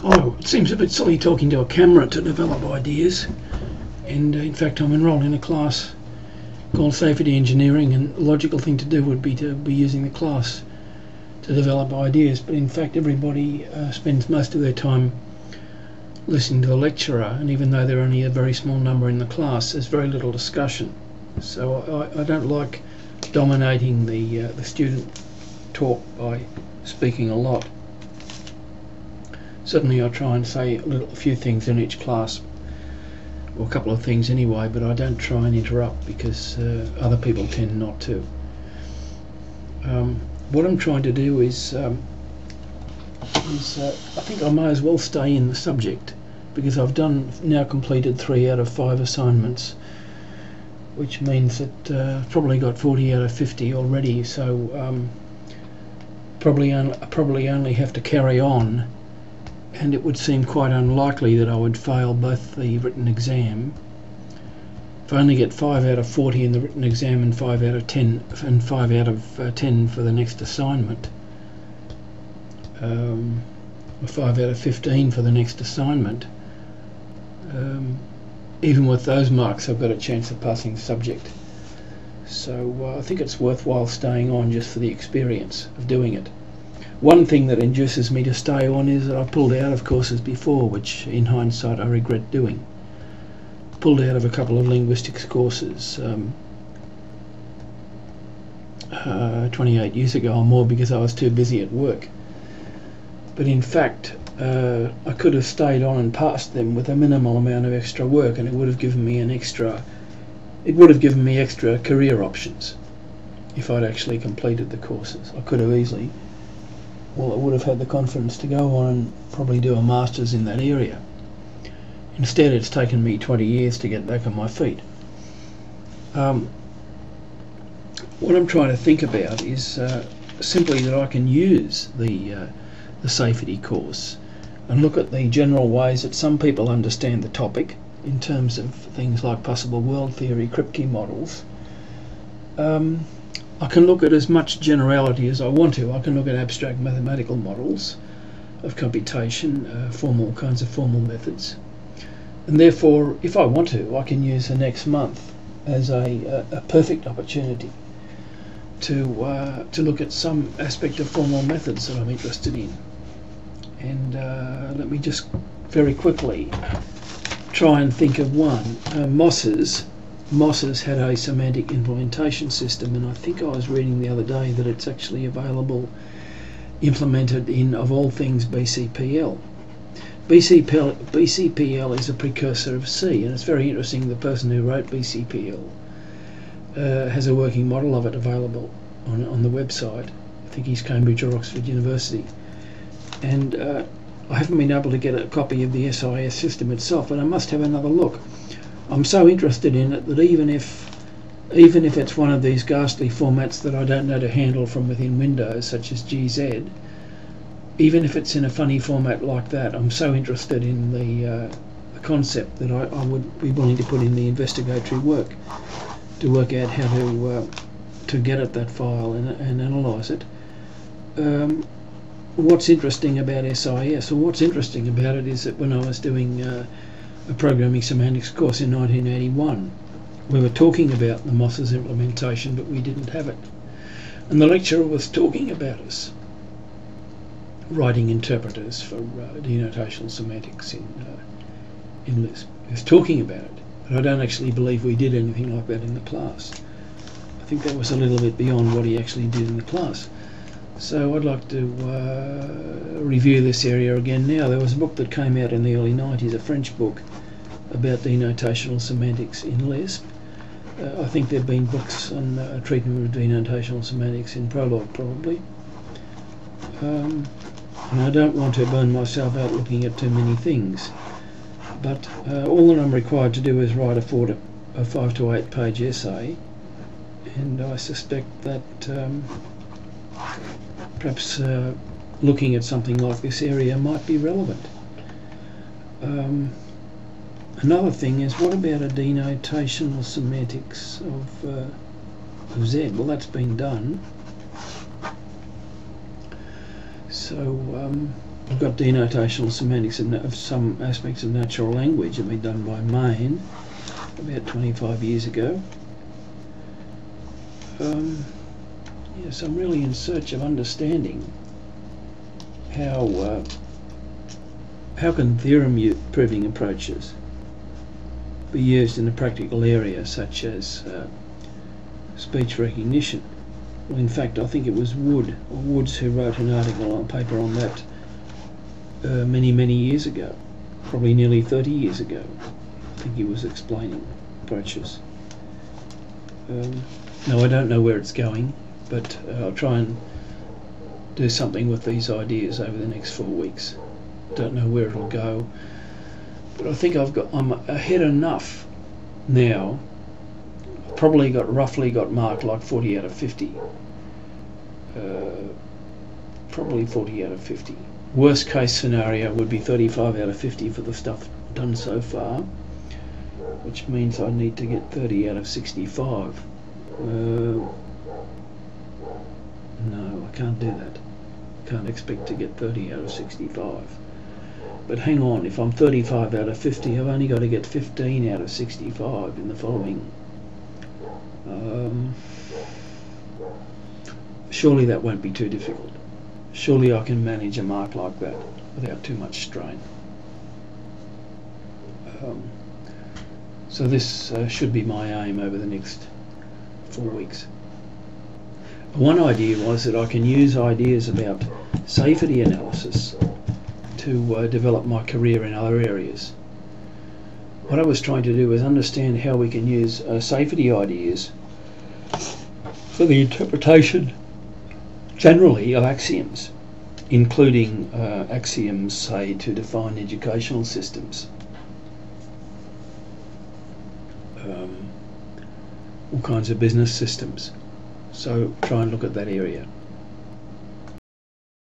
Oh, it seems a bit silly talking to a camera to develop ideas, and in fact I'm enrolled in a class called Safety Engineering, and the logical thing to do would be to be using the class to develop ideas, but in fact everybody spends most of their time listening to the lecturer, and even though there are only a very small number in the class, there's very little discussion. So I don't like dominating the student talk by speaking a lot. Certainly I try and say a few things in each class, or a couple of things anyway, but I don't try and interrupt because other people tend not to. What I'm trying to do is I think I may as well stay in the subject, because I've now completed 3 out of 5 assignments, which means that I've probably got 40 out of 50 already, so probably only have to carry on, and it would seem quite unlikely that I would fail both the written exam. If I only get 5 out of 40 in the written exam and 5 out of 10 and 5 out of 10 for the next assignment, or 5 out of 15 for the next assignment, even with those marks I've got a chance of passing the subject. So I think it's worthwhile staying on just for the experience of doing it. One thing that induces me to stay on is that I pulled out of courses before, which in hindsight I regret doing. Pulled out of a couple of linguistics courses 28 years ago or more because I was too busy at work. But in fact I could have stayed on and passed them with a minimal amount of extra work, and it would have given me extra career options if I'd actually completed the courses. I could have easily, I would have had the confidence to go on and probably do a master's in that area. Instead, it's taken me 20 years to get back on my feet. What I'm trying to think about is simply that I can use the safety course and look at the general ways that some people understand the topic in terms of things like possible world theory, Kripke models. I can look at as much generality as I want to. I can look at abstract mathematical models of computation, kinds of formal methods. And therefore, if I want to, I can use the next month as a perfect opportunity to look at some aspect of formal methods that I'm interested in. And let me just very quickly try and think of one. Moss's had a semantic implementation system, and I think I was reading the other day that it's actually available, implemented in, of all things, BCPL. BCPL is a precursor of C, and it's very interesting. The person who wrote BCPL has a working model of it available on the website. I think he's Cambridge or Oxford University. And I haven't been able to get a copy of the SIS system itself, but I must have another look. I'm so interested in it that even if it's one of these ghastly formats that I don't know to handle from within Windows, such as GZ, even if it's in a funny format like that, I'm so interested in the concept that I would be willing to put in the investigatory work to work out how to get at that file and analyse it. What's interesting about SIS, or what's interesting about it, is that when I was doing a programming semantics course in 1981, we were talking about the Moss's implementation, but we didn't have it. And the lecturer was talking about us writing interpreters for denotational semantics in Lisp. He was talking about it, but I don't actually believe we did anything like that in the class. I think that was a little bit beyond what he actually did in the class. So I'd like to review this area again now. There was a book that came out in the early 90s, a French book about denotational semantics in Lisp. I think there have been books on treatment of denotational semantics in Prolog, probably. And I don't want to burn myself out looking at too many things, but all that I'm required to do is write a 5 to 8 page essay, and I suspect that perhaps looking at something like this area might be relevant. Another thing is, what about a denotational semantics of Z? Well, that's been done. So I've got denotational semantics of some aspects of natural language that been done by Maine about 25 years ago. Yes, I'm really in search of understanding how can theorem proving approaches be used in a practical area such as speech recognition. Well, in fact, I think it was Woods who wrote an article on paper on that many years ago, probably nearly 30 years ago. I think he was explaining approaches. Now I don't know where it's going, but I'll try and do something with these ideas over the next 4 weeks. Don't know where it'll go, but I think I'm ahead enough now. Probably roughly got marked like 40 out of 50. Probably 40 out of 50. Worst case scenario would be 35 out of 50 for the stuff done so far, which means I need to get 30 out of 65. No, I can't do that. Can't expect to get 30 out of 65. But hang on, if I'm 35 out of 50, I've only got to get 15 out of 65 in the following. Surely that won't be too difficult. Surely I can manage a mark like that without too much strain. So this should be my aim over the next 4 weeks. One idea was that I can use ideas about safety analysis to develop my career in other areas. What I was trying to do was understand how we can use safety ideas for the interpretation generally of axioms, including axioms, say, to define educational systems. All kinds of business systems. So try and look at that area.